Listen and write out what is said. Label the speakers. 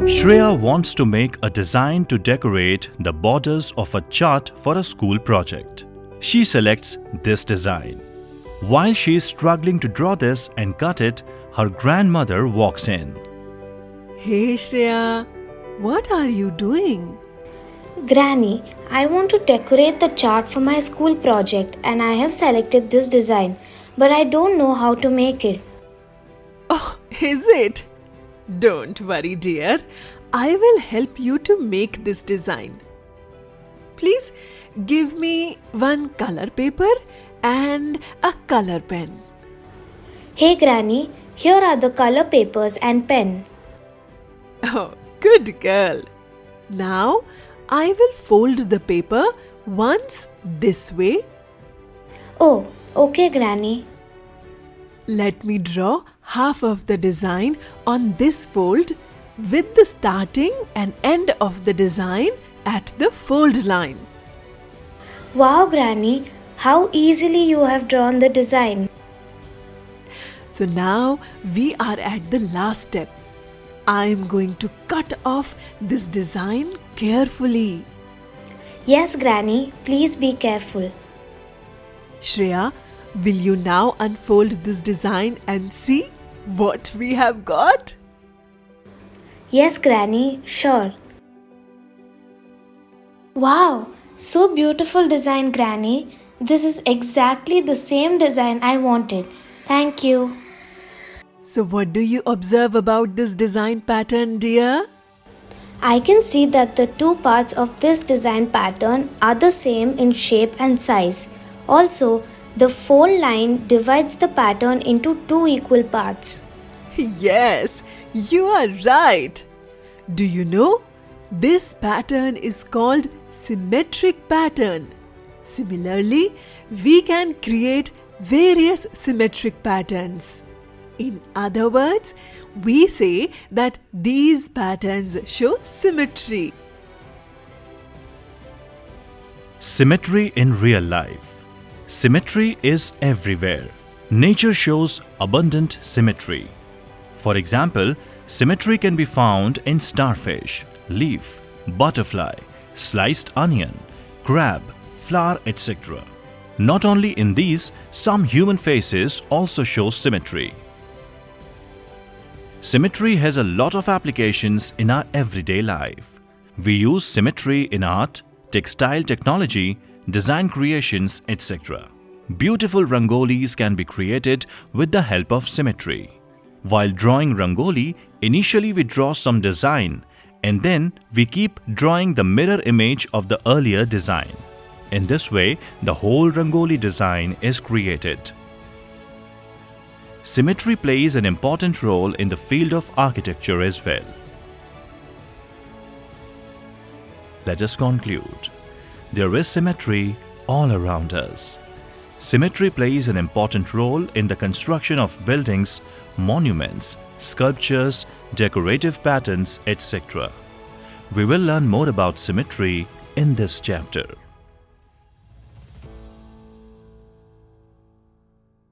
Speaker 1: Shreya wants to make a design to decorate the borders of a chart for a school project. She selects this design. While she is struggling to draw this and cut it, her grandmother walks in.
Speaker 2: Hey Shreya, what are you doing?
Speaker 3: Granny, I want to decorate the chart for my school project and I have selected this design, but I don't know how to make it.
Speaker 2: Oh, is it? Don't worry, dear. I will help you to make this design. Please give me one color paper and a color pen.
Speaker 3: Hey Granny, here are the color papers and pen.
Speaker 2: Oh, good girl. Now I will fold the paper once this way.
Speaker 3: Oh, okay Granny.
Speaker 2: Let me draw half of the design on this fold with the starting and end of the design at the fold line.
Speaker 3: Wow Granny, how easily you have drawn the design.
Speaker 2: So now we are at the last step. I am going to cut off this design carefully.
Speaker 3: Yes Granny, please be careful.
Speaker 2: Shreya, will you now unfold this design and see what we have got?
Speaker 3: Yes Granny, sure. Wow, so beautiful design Granny. This is exactly the same design I wanted. Thank you.
Speaker 2: So what do you observe about this design pattern, dear?
Speaker 3: I can see that the two parts of this design pattern are the same in shape and size. Also, the fold line divides the pattern into two equal parts.
Speaker 2: Yes, you are right. Do you know? This pattern is called symmetric pattern. Similarly, we can create various symmetric patterns. In other words, we say that these patterns show symmetry.
Speaker 1: Symmetry in real life. Symmetry is everywhere. Nature shows abundant symmetry. For example, symmetry can be found in starfish, leaf, butterfly, sliced onion, crab, flower, etc. Not only in these, some human faces also show symmetry. Symmetry has a lot of applications in our everyday life. We use symmetry in art, textile technology, design creations, etc. Beautiful rangolis can be created with the help of symmetry. While drawing rangoli, initially we draw some design and then we keep drawing the mirror image of the earlier design. In this way, the whole rangoli design is created. Symmetry plays an important role in the field of architecture as well. Let us conclude. There is symmetry all around us. Symmetry plays an important role in the construction of buildings, monuments, sculptures, decorative patterns, etc. We will learn more about symmetry in this chapter.